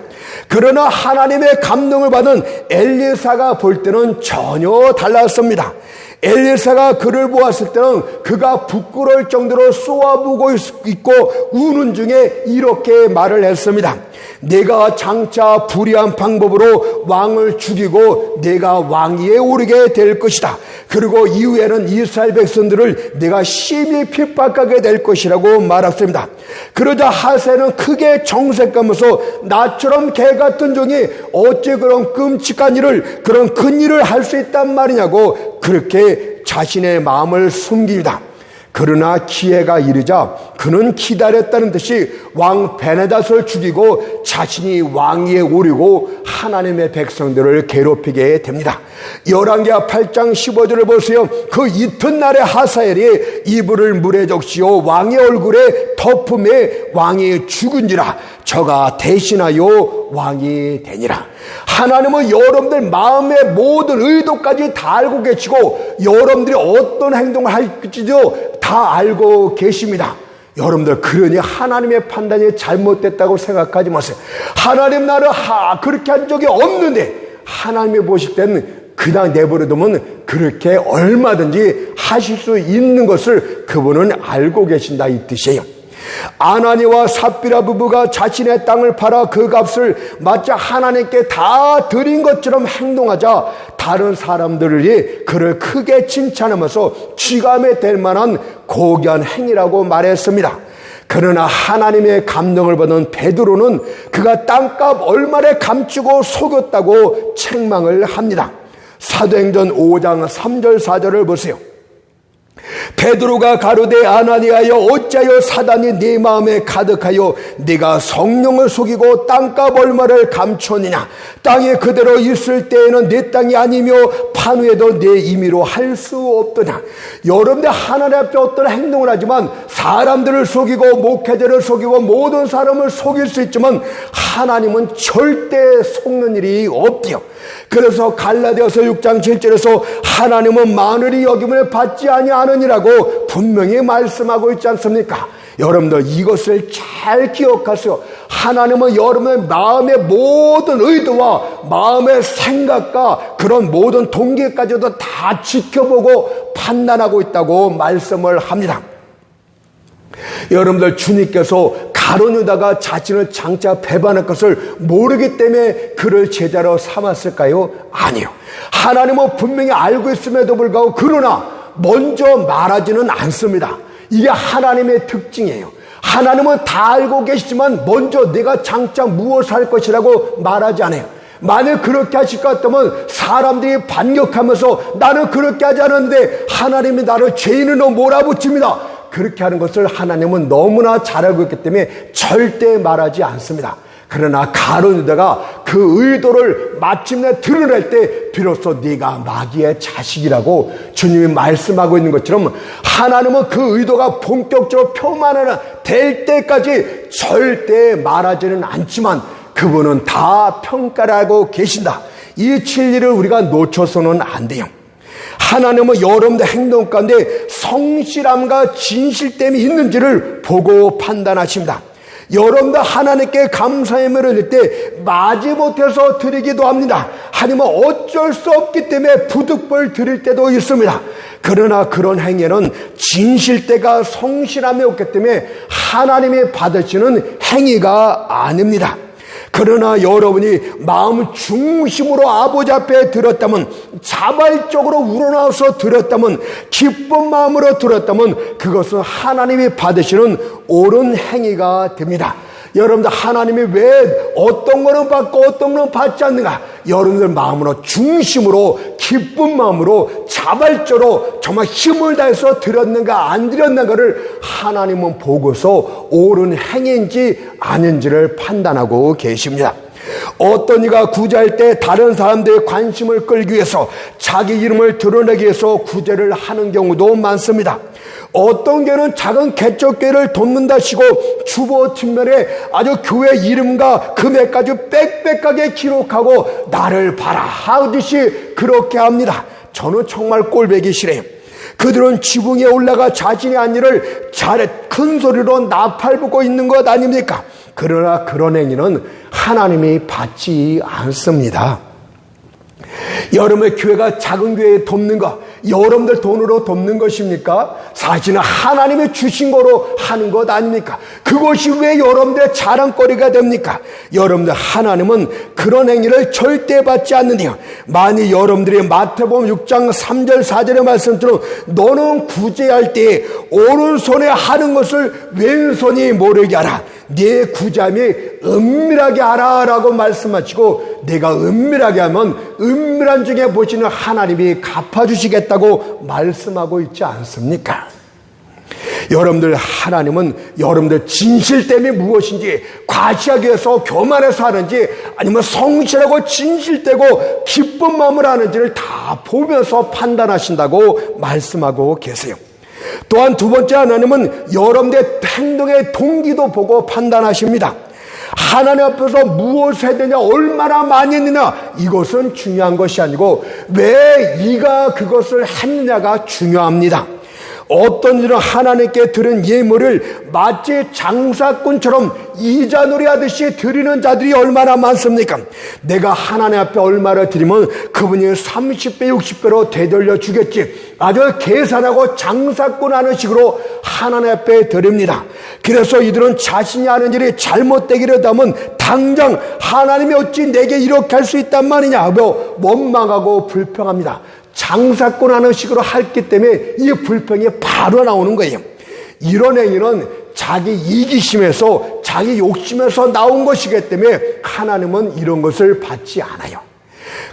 그러나 하나님의 감동을 받은 엘리사가 볼 때는 전혀 달랐습니다. 엘리사가 그를 보았을 때는 그가 부끄러울 정도로 쏘아보고 있고 우는 중에 이렇게 말을 했습니다. 내가 장차 불의한 방법으로 왕을 죽이고 내가 왕위에 오르게 될 것이다. 그리고 이후에는 이스라엘 백성들을 내가 심히 핍박하게 될 것이라고 말했습니다. 그러자 하세는 크게 정색하면서 나처럼 개 같은 종이 어찌 그런 끔찍한 일을 그런 큰 일을 할 수 있단 말이냐고 그렇게 자신의 마음을 숨깁니다. 그러나 기회가 이르자 그는 기다렸다는 듯이 왕 베나닷을 죽이고 자신이 왕위에 오르고 하나님의 백성들을 괴롭히게 됩니다. 열왕기하 8장 15절을 보세요. 그 이튿날에 하사엘이 이불을 물에 적시어 왕의 얼굴에 덮음에 왕이 죽은지라 저가 대신하여 왕이 되니라. 하나님은 여러분들 마음의 모든 의도까지 다 알고 계시고 여러분들이 어떤 행동을 할지도 다 알고 계십니다. 여러분들 그러니 하나님의 판단이 잘못됐다고 생각하지 마세요. 하나님 나를 그렇게 한 적이 없는데 하나님이 보실 때는 그냥 내버려두면 그렇게 얼마든지 하실 수 있는 것을 그분은 알고 계신다 이 뜻이에요. 아나니와 삽비라 부부가 자신의 땅을 팔아 그 값을 마치 하나님께 다 드린 것처럼 행동하자 다른 사람들이 그를 크게 칭찬하면서 취감이 될 만한 고귀한 행위라고 말했습니다. 그러나 하나님의 감동을 받은 베드로는 그가 땅값 얼마를 감추고 속였다고 책망을 합니다. 사도행전 5장 3절 4절을 보세요. 베드로가 가로되 아나니아여 어찌하여 사단이 네 마음에 가득하여 네가 성령을 속이고 땅값 얼마를 감추었느냐. 땅에 그대로 있을 때에는 네 땅이 아니며 판후에도 네 임의로 할 수 없더냐. 여러분들 하나님 앞에 어떤 행동을 하지만 사람들을 속이고 목회자를 속이고 모든 사람을 속일 수 있지만 하나님은 절대 속는 일이 없대요. 그래서 갈라디아서 6장 7절에서 하나님은 마늘이 여김을 받지 아니하느니라고 분명히 말씀하고 있지 않습니까? 여러분들 이것을 잘 기억하세요. 하나님은 여러분의 마음의 모든 의도와 마음의 생각과 그런 모든 동기까지도 다 지켜보고 판단하고 있다고 말씀을 합니다. 여러분들 주님께서 가룟 유다가 자신을 장차 배반할 것을 모르기 때문에 그를 제자로 삼았을까요? 아니요. 하나님은 분명히 알고 있음에도 불구하고 그러나 먼저 말하지는 않습니다. 이게 하나님의 특징이에요. 하나님은 다 알고 계시지만 먼저 내가 장차 무엇을 할 것이라고 말하지 않아요. 만약 그렇게 하실 것 같다면 사람들이 반격하면서 나는 그렇게 하지 않았는데 하나님이 나를 죄인으로 몰아붙입니다. 그렇게 하는 것을 하나님은 너무나 잘 알고 있기 때문에 절대 말하지 않습니다. 그러나 가룟 유다가 그 의도를 마침내 드러낼 때 비로소 네가 마귀의 자식이라고 주님이 말씀하고 있는 것처럼 하나님은 그 의도가 본격적으로 표만될 때까지 절대 말하지는 않지만 그분은 다 평가를 하고 계신다. 이 진리를 우리가 놓쳐서는 안 돼요. 하나님은 여러분들 행동 가운데 성실함과 진실됨이 있는지를 보고 판단하십니다. 여러분들 하나님께 감사의 예물을 드릴 때 마지못해서 드리기도 합니다. 하나님은 어쩔 수 없기 때문에 부득불 드릴 때도 있습니다. 그러나 그런 행위는 진실되가 성실함이 없기 때문에 하나님이 받으시는 행위가 아닙니다. 그러나 여러분이 마음 중심으로 아버지 앞에 들었다면, 자발적으로 우러나와서 들었다면, 기쁜 마음으로 들었다면 그것은 하나님이 받으시는 옳은 행위가 됩니다. 여러분들 하나님이 왜 어떤 거는 받고 어떤 거는 받지 않는가? 여러분들 마음으로 중심으로 기쁜 마음으로 자발적으로 정말 힘을 다해서 드렸는가 안 드렸는가를 하나님은 보고서 옳은 행위인지 아닌지를 판단하고 계십니다. 어떤 이가 구제할 때 다른 사람들의 관심을 끌기 위해서 자기 이름을 드러내기 위해서 구제를 하는 경우도 많습니다. 어떤 교회는 작은 개척교회를 돕는다 시고 주보 뒷면에 아주 교회 이름과 금액까지 빽빽하게 기록하고 나를 봐라 하듯이 그렇게 합니다. 저는 정말 꼴보기 싫어요. 그들은 지붕 위에 올라가 자신이 한 일을 잘해 큰 소리로 나팔부고 있는 것 아닙니까? 그러나 그런 행위는 하나님이 받지 않습니다. 여러분의 교회가 작은 교회에 돕는 것, 여러분들 돈으로 돕는 것입니까? 사실은 하나님이 주신 거로 하는 것 아닙니까? 그것이 왜 여러분들의 자랑거리가 됩니까? 여러분들 하나님은 그런 행위를 절대 받지 않는데요. 만일 여러분들이 마태복음 6장 3절 4절의 말씀처럼 너는 구제할 때 오른손에 하는 것을 왼손이 모르게 하라. 네 구제함이 은밀하게 하라라고 말씀하시고 내가 은밀하게 하면 은밀한 중에 보시는 하나님이 갚아주시겠다고 말씀하고 있지 않습니까? 여러분들 하나님은 여러분들 진실됨이 무엇인지 과시하기 위해서 교만해서 하는지 아니면 성실하고 진실되고 기쁜 마음을 하는지를 다 보면서 판단하신다고 말씀하고 계세요. 또한 두 번째 하나님은 여러분들의 행동의 동기도 보고 판단하십니다. 하나님 앞에서 무엇을 해야 되냐, 얼마나 많이 했느냐, 이것은 중요한 것이 아니고 왜 네가 그것을 했느냐가 중요합니다. 어떤 일은 하나님께 드린 예물을 마치 장사꾼처럼 이자놀이 하듯이 드리는 자들이 얼마나 많습니까? 내가 하나님 앞에 얼마를 드리면 그분이 30배 60배로 되돌려 주겠지, 아주 계산하고 장사꾼 하는 식으로 하나님 앞에 드립니다. 그래서 이들은 자신이 하는 일이 잘못되기를 하면 당장 하나님이 어찌 내게 이렇게 할 수 있단 말이냐 하고 원망하고 불평합니다. 장사꾼 하는 식으로 했기 때문에 이 불평이 바로 나오는 거예요. 이런 행위는 자기 이기심에서 자기 욕심에서 나온 것이기 때문에 하나님은 이런 것을 받지 않아요.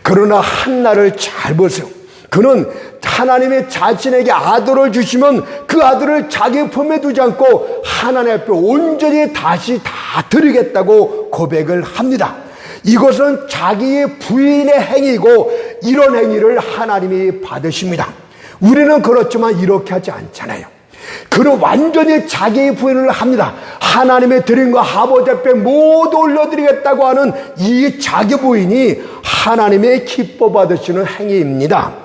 그러나 한나를 잘 보세요. 그는 하나님이 자신에게 아들을 주시면 그 아들을 자기 품에 두지 않고 하나님 앞에 온전히 다시 다 드리겠다고 고백을 합니다. 이것은 자기의 부인의 행위고 이런 행위를 하나님이 받으십니다. 우리는 그렇지만 이렇게 하지 않잖아요. 그는 완전히 자기의 부인을 합니다. 하나님의 드린 거 아버지 앞에 모두 올려드리겠다고 하는 이 자기 부인이 하나님의 기뻐 받으시는 행위입니다.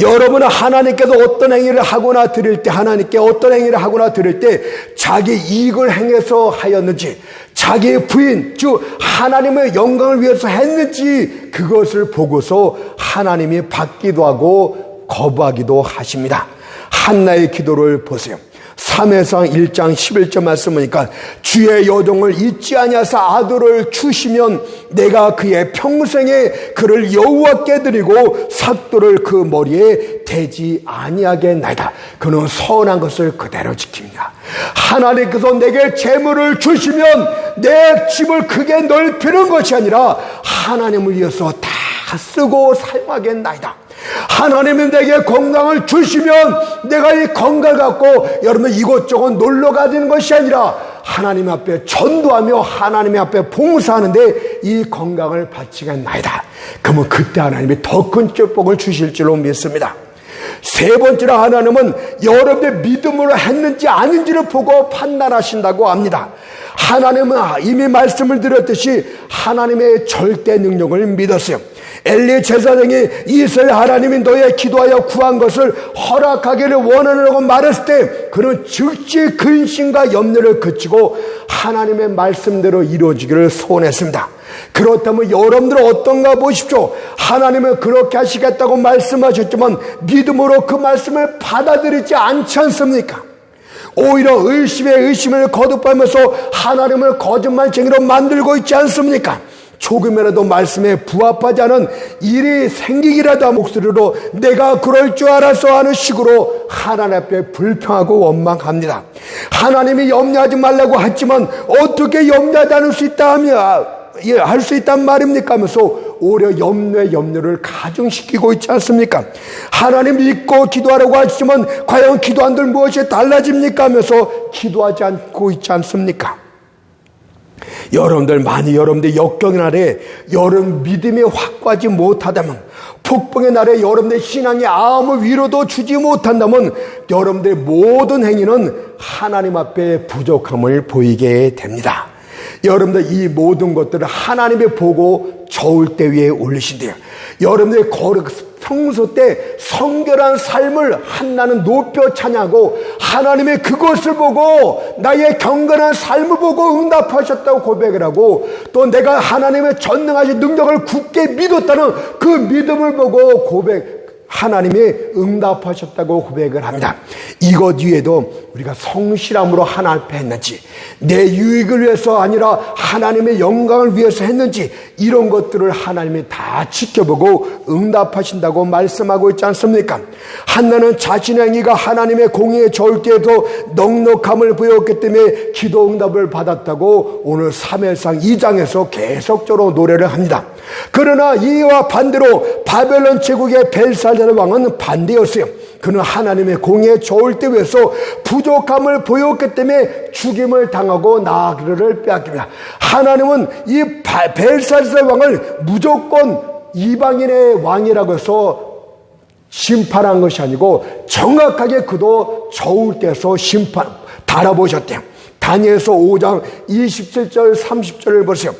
여러분은 하나님께서 어떤 행위를 하거나 드릴 때, 하나님께 어떤 행위를 하거나 드릴 때 자기 이익을 행해서 하였는지, 자기의 부인, 즉 하나님의 영광을 위해서 했는지 그것을 보고서 하나님이 받기도 하고 거부하기도 하십니다. 한나의 기도를 보세요. 3회상 1장 11절 말씀 보니까 주의 여종을 잊지 아니하사 아들을 주시면 내가 그의 평생에 그를 여호와께 드리고 삭도를 그 머리에 되지 아니하겠나이다. 그는 선한 것을 그대로 지킵니다. 하나님께서 내게 재물을 주시면 내 집을 크게 넓히는 것이 아니라 하나님을 위해서 다 쓰고 사용하겠나이다. 하나님은 내게 건강을 주시면 내가 이 건강을 갖고 여러분 이곳저곳 놀러 가는 것이 아니라 하나님 앞에 전도하며 하나님 앞에 봉사하는데 이 건강을 바치겠나이다. 그러면 그때 하나님이 더 큰 축복을 주실 줄로 믿습니다. 세 번째로 하나님은 여러분의 믿음으로 했는지 아닌지를 보고 판단하신다고 합니다. 하나님은 이미 말씀을 드렸듯이 하나님의 절대 능력을 믿었어요. 엘리 제사장이 이스라엘 하나님이 너의 기도하여 구한 것을 허락하기를 원하느라고 말했을 때 그는 즉시 근심과 염려를 그치고 하나님의 말씀대로 이루어지기를 소원했습니다. 그렇다면 여러분들은 어떤가 보십시오. 하나님은 그렇게 하시겠다고 말씀하셨지만 믿음으로 그 말씀을 받아들이지 않지 않습니까? 오히려 의심에 의심을 거듭하면서 하나님을 거짓말쟁이로 만들고 있지 않습니까? 조금이라도 말씀에 부합하지 않은 일이 생기기라도 목소리로 내가 그럴 줄 알았어 하는 식으로 하나님 앞에 불평하고 원망합니다. 하나님이 염려하지 말라고 했지만 어떻게 염려하지 않을 수 있다 하며 할 수 있단 말입니까 하면서 오히려 염려를 가중시키고 있지 않습니까? 하나님 믿고 기도하라고 하시지만 과연 기도한들 무엇이 달라집니까 하면서 기도하지 않고 있지 않습니까? 여러분들 만약 여러분들 역경의 날에 여러분 믿음이 확고하지 못하다면, 폭풍의 날에 여러분들 신앙이 아무 위로도 주지 못한다면 여러분들의 모든 행위는 하나님 앞에 부족함을 보이게 됩니다. 여러분들 이 모든 것들을 하나님이 보고 저울 대 위에 올리신대요. 여러분들의 평소 때 성결한 삶을 한나는 높여 찬양하고 하나님의 그것을 보고 나의 경건한 삶을 보고 응답하셨다고 고백을 하고, 또 내가 하나님의 전능하신 능력을 굳게 믿었다는 그 믿음을 보고 하나님이 응답하셨다고 고백을 합니다. 이것 위에도 우리가 성실함으로 하나님 앞에 했는지, 내 유익을 위해서 아니라 하나님의 영광을 위해서 했는지, 이런 것들을 하나님이 다 지켜보고 응답하신다고 말씀하고 있지 않습니까? 한나는 자신의 행위가 하나님의 공의에 좋을 때에도 넉넉함을 보였기 때문에 기도 응답을 받았다고 오늘 사무엘상 2장에서 계속적으로 노래를 합니다. 그러나 이와 반대로 바벨론 제국의 벨사살 왕은 반대였어요. 그는 하나님의 공의에 좋을 때 위해서 부족함을 보였기 때문에 죽임을 당하고 나그를 빼앗깁니다. 하나님은 이 벨사살 왕을 무조건 이방인의 왕이라고 해서 심판한 것이 아니고 정확하게 그도 좋을 때에서 달아보셨대요. 다니엘서 5장 27절 30절을 보세요.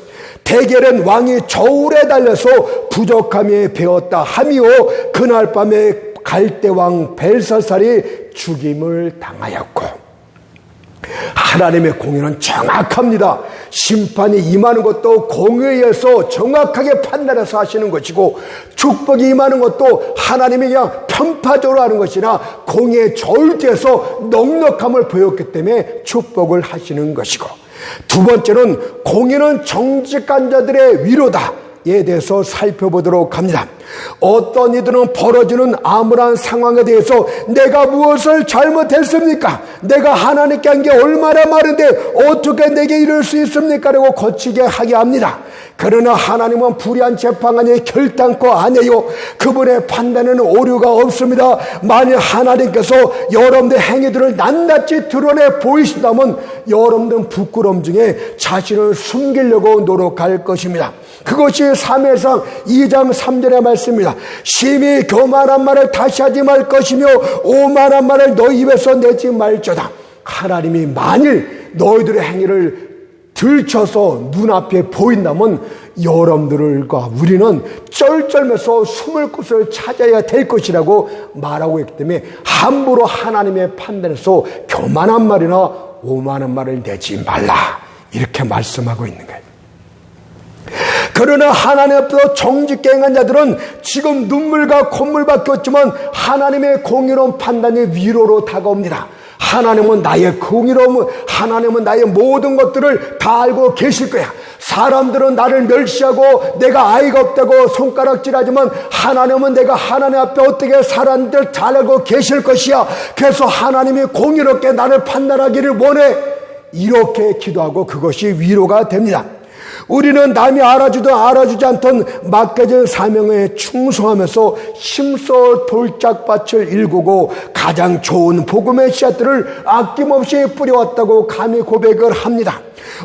대개는 왕이 저울에 달려서 부족함에 배웠다 하미오, 그날 밤에 갈대왕 벨사살이 죽임을 당하였고. 하나님의 공의는 정확합니다. 심판이 임하는 것도 공의에서 정확하게 판단해서 하시는 것이고, 축복이 임하는 것도 하나님이 그냥 편파적으로 하는 것이나 공의의 저울대에서 넉넉함을 보였기 때문에 축복을 하시는 것이고, 두 번째는 공의는 정직한 자들의 위로다에 대해서 살펴보도록 합니다. 어떤 이들은 벌어지는 암울한 상황에 대해서 내가 무엇을 잘못했습니까? 내가 하나님께 한 게 얼마나 많은데 어떻게 내게 이럴 수 있습니까? 라고 거치게 하게 합니다. 그러나 하나님은 불의한 재판관이 결단코 안 해요. 그분의 판단에는 오류가 없습니다. 만약 하나님께서 여러분의 행위들을 낱낱이 드러내 보이신다면 여러분들은 부끄러움 중에 자신을 숨기려고 노력할 것입니다. 그것이 사무엘상 2장 3절의 말씀입니다. 심히 교만한 말을 다시 하지 말 것이며 오만한 말을 너희 입에서 내지 말저다. 하나님이 만일 너희들의 행위를 들춰서 눈앞에 보인다면 여러분들과 우리는 쩔쩔매서 숨을 곳을 찾아야 될 것이라고 말하고 있기 때문에 함부로 하나님의 판단에서 교만한 말이나 오만한 말을 내지 말라, 이렇게 말씀하고 있는 거예요. 그러나 하나님 앞에서 정직히 행한 자들은 지금 눈물과 콧물밖에 없지만 하나님의 공의로운 판단이 위로로 다가옵니다. 하나님은 나의 공의로움, 하나님은 나의 모든 것들을 다 알고 계실 거야. 사람들은 나를 멸시하고 내가 아이가 없다고 손가락질하지만 하나님은 내가 하나님 앞에 어떻게 살았는지 잘 알고 계실 것이야. 그래서 하나님이 공의롭게 나를 판단하기를 원해. 이렇게 기도하고 그것이 위로가 됩니다. 우리는 남이 알아주든 알아주지 않던 맡겨진 사명에 충성하면서 힘써 돌짝밭을 일구고 가장 좋은 복음의 씨앗들을 아낌없이 뿌려왔다고 감히 고백을 합니다.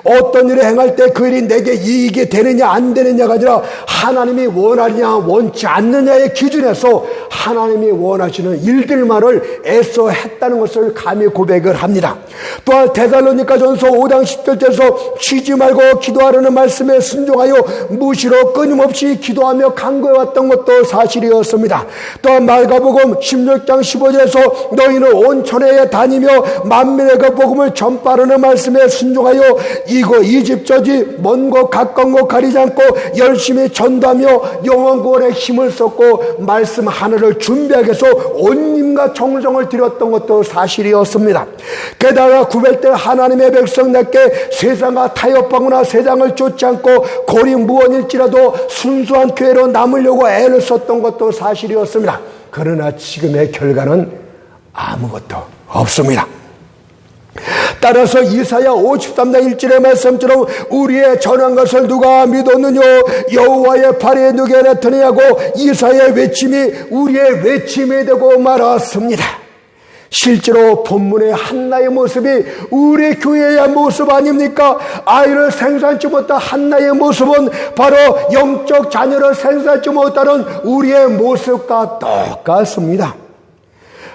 어떤 일을 행할 때 그 일이 내게 이익이 되느냐 안 되느냐가 아니라 하나님이 원하느냐 원치 않느냐의 기준에서 하나님이 원하시는 일들만을 애써 했다는 것을 감히 고백을 합니다. 또한 데살로니가전서 5장 10절에서 쉬지 말고 기도하라는 말씀에 순종하여 무시로 끊임없이 기도하며 간구해왔던 것도 사실이었습니다. 또한 마가복음 16장 15절에서 너희는 온 천하에 다니며 만민의 그 복음을 전파하라는 말씀에 순종하여 이곳 이 집 저 집 먼 곳 가까운 곳 가리지 않고 열심히 전도하며 영원 구원에 힘을 썼고 말씀 하나를 준비하기 위해서 온 힘과 정성을 들였던 것도 사실이었습니다. 게다가 구별될 하나님의 백성답게 세상과 타협하거나 세상을 쫓지 않고 고립무원일지라도 순수한 교회로 남으려고 애를 썼던 것도 사실이었습니다. 그러나 지금의 결과는 아무것도 없습니다. 따라서 이사야 53장 1절의 말씀처럼 우리의 전한 것을 누가 믿었느냐 여호와의 발에 누게 나타내냐고 이사야의 외침이 우리의 외침이 되고 말았습니다. 실제로 본문의 한나의 모습이 우리 교회의 모습 아닙니까? 아이를 생산치 못한 한나의 모습은 바로 영적 자녀를 생산치 못하는 우리의 모습과 똑같습니다.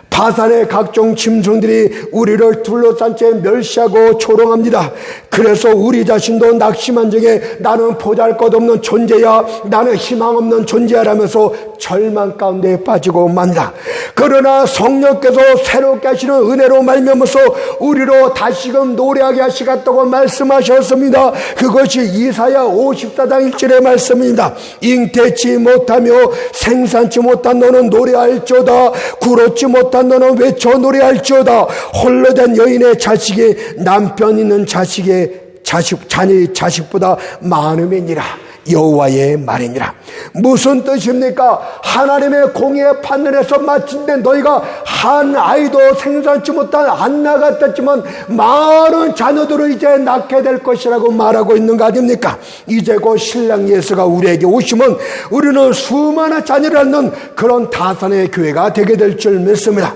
바산의 각종 짐승들이 우리를 둘러싼 채 멸시하고 조롱합니다. 그래서 우리 자신도 낙심한 중에 나는 보잘것없는 존재야, 나는 희망 없는 존재야 라면서 절망 가운데 빠지고 맙니다. 그러나 성령께서 새롭게 하시는 은혜로 말미암아서 우리로 다시금 노래하게 하시겠다고 말씀하셨습니다. 그것이 이사야 54장 1절의 말씀입니다. 잉태치 못하며 생산치 못한 너는 노래할지어다. 굴었지 못한 너는 외쳐 노래할지어다. 홀로 된 여인의 자식이 남편 있는 자녀의 자식보다 많음이니라. 여호와의 말이니라. 무슨 뜻입니까? 하나님의 공의의 판단에서 마침내 너희가 한 아이도 생산치 못한 안나 같았지만 많은 자녀들을 이제 낳게 될 것이라고 말하고 있는 거 아닙니까? 이제 곧 신랑 예수가 우리에게 오시면 우리는 수많은 자녀를 낳는 그런 다산의 교회가 되게 될 줄 믿습니다.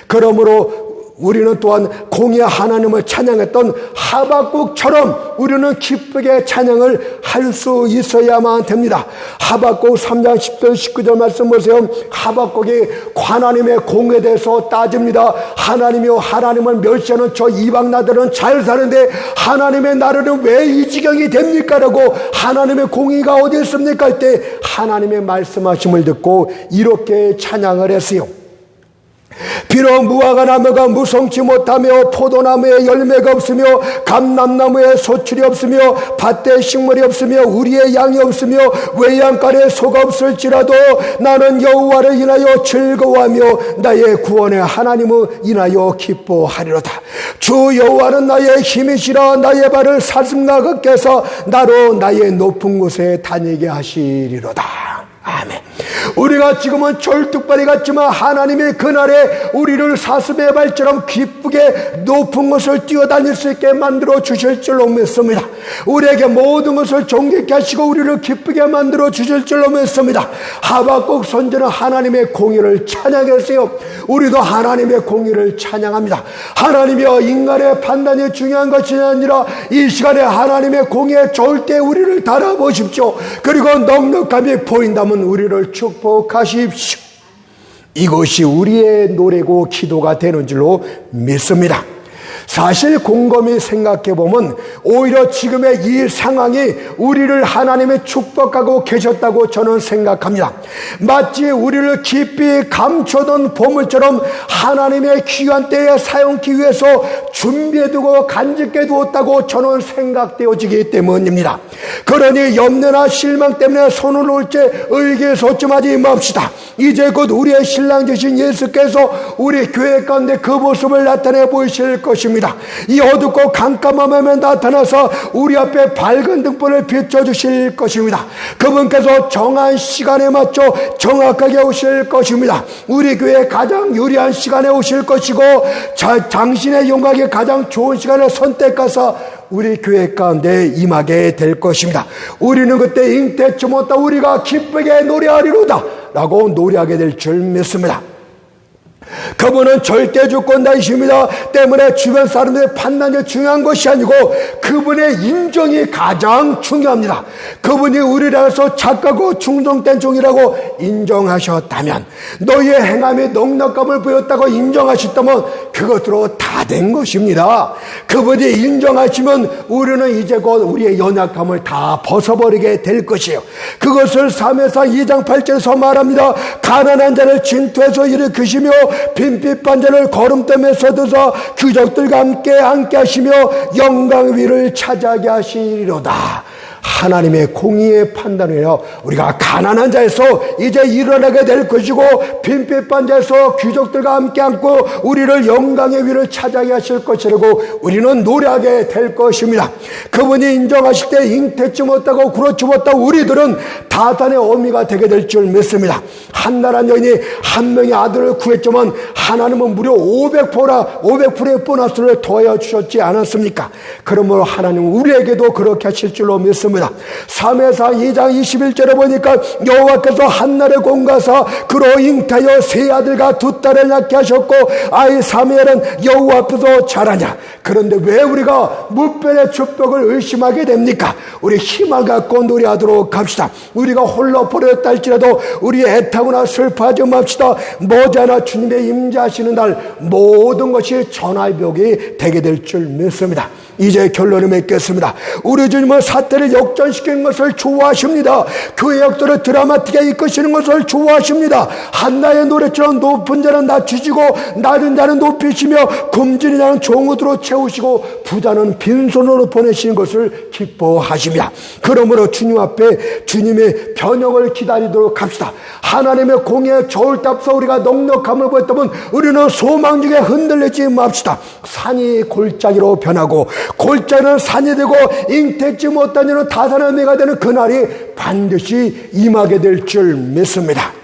그러므로 우리는 또한 공의 하나님을 찬양했던 하박국처럼 우리는 기쁘게 찬양을 할 수 있어야만 됩니다. 하박국 3장 10절 19절 말씀 보세요. 하박국이 하나님의 공에 대해서 따집니다. 하나님이요 하나님을 멸시하는 저 이방 나라들은 잘 사는데 하나님의 나라는 왜 이 지경이 됩니까? 라고 하나님의 공의가 어디 있습니까? 할 때 하나님의 말씀하심을 듣고 이렇게 찬양을 했어요. 비록 무화과 나무가 무성치 못하며 포도나무에 열매가 없으며 감람나무에 소출이 없으며 밭에 식물이 없으며 우리의 양이 없으며 외양간에 소가 없을지라도 나는 여호와를 인하여 즐거워하며 나의 구원의 하나님을 인하여 기뻐하리로다. 주 여호와는 나의 힘이시라. 나의 발을 사슴과 걷게서 나로 나의 높은 곳에 다니게 하시리로다. 아멘. 우리가 지금은 절뚝발이 같지만 하나님이 그날에 우리를 사슴의 발처럼 기쁘게 높은 곳을 뛰어다닐 수 있게 만들어 주실 줄로 믿습니다. 우리에게 모든 것을 정직케 하시고 우리를 기쁘게 만들어 주실 줄로 믿습니다. 하박국 선지는 하나님의 공의를 찬양했어요. 우리도 하나님의 공의를 찬양합니다. 하나님이여 인간의 판단이 중요한 것이 아니라 이 시간에 하나님의 공의에 좋을 때 우리를 달아보십시오. 그리고 넉넉함이 보인다면 우리를 축복하십시오. 이것이 우리의 노래고 기도가 되는 줄로 믿습니다. 사실 곰곰이 생각해보면 오히려 지금의 이 상황이 우리를 하나님의 축복하고 계셨다고 저는 생각합니다. 마치 우리를 깊이 감춰둔 보물처럼 하나님의 귀한 때에 사용하기 위해서 준비해두고 간직해 두었다고 저는 생각되어지기 때문입니다. 그러니 염려나 실망 때문에 손을 놓을 때 의기소침하지 맙시다. 이제 곧 우리의 신랑 되신 예수께서 우리 교회 가운데 그 모습을 나타내 보이실 것입니다. 이 어둡고 깜깜한 밤에 나타나서 우리 앞에 밝은 등불을 비춰주실 것입니다. 그분께서 정한 시간에 맞춰 정확하게 오실 것입니다. 우리 교회에 가장 유리한 시간에 오실 것이고 당신의 영광에 가장 좋은 시간을 선택하사 우리 교회 가운데 임하게 될 것입니다. 우리는 그때 잉태치 못하 우리가 기쁘게 노래하리로다 라고 노래하게 될 줄 믿습니다. 그분은 절대 주권자이십니다. 때문에 주변 사람들의 판단이 중요한 것이 아니고 그분의 인정이 가장 중요합니다. 그분이 우리를 향해서 착하고 충성된 종이라고 인정하셨다면, 너희의 행함이 넉넉함을 보였다고 인정하셨다면 그것으로 다 된 것입니다. 그분이 인정하시면 우리는 이제 곧 우리의 연약함을 다 벗어버리게 될 것이에요. 그것을 3회상 2장 8절에서 말합니다. 가난한 자를 진토에서 일으키시며 빈빛한 자를 거름됨에 서두서 귀족들과 함께 하시며 영광 위를 차지하게 하시리로다. 하나님의 공의의 판단이에요. 우리가 가난한 자에서 이제 일어나게 될 것이고 빈빛한 자에서 귀족들과 함께 앉고 우리를 영광의 위를 차지하게 하실 것이라고 우리는 노래하게 될 것입니다. 그분이 인정하실 때 잉태치 못하고 그렇지 못하고 우리들은 다단의 어미가 되게 될 줄 믿습니다. 한나란 여인이 한 명의 아들을 구했지만 하나님은 무려 500%의 보너스를 더하여 주셨지 않았습니까? 그러므로 하나님은 우리에게도 그렇게 하실 줄로 믿습니다. 3회상 2장 21절에 보니까 여호와께서 한날에 공가사 그로 잉태하여 세 아들과 두 딸을 낳게 하셨고 아이 사무엘은 여호와 앞에서 자라냐. 그런데 왜 우리가 무변의 축복을 의심하게 됩니까? 우리 희망 갖고 노래하도록 합시다. 우리가 홀로 버렸다 할지라도 우리 애타거나 슬퍼하지 맙시다. 머지않아 주님의 임재하시는 날 모든 것이 전화위복이 되게 될 줄 믿습니다. 이제 결론을 맺겠습니다. 우리 주님은 사태를 역전시키는 것을 좋아하십니다. 교회 역도를 드라마틱하게 이끄시는 것을 좋아하십니다. 한나의 노래처럼 높은 자는 낮추시고 낮은 자는 높이시며 굶주린 자는 종으로 채우시고 부자는 빈손으로 보내시는 것을 기뻐하십니다. 그러므로 주님 앞에 주님의 변형을 기다리도록 합시다. 하나님의 공의에 저울 앞서 우리가 넉넉함을 보였다면 우리는 소망 중에 흔들리지 맙시다. 산이 골짜기로 변하고 골짜기는 산이 되고 잉태치 못한 자는 다산의 매가 되는 그날이 반드시 임하게 될 줄 믿습니다.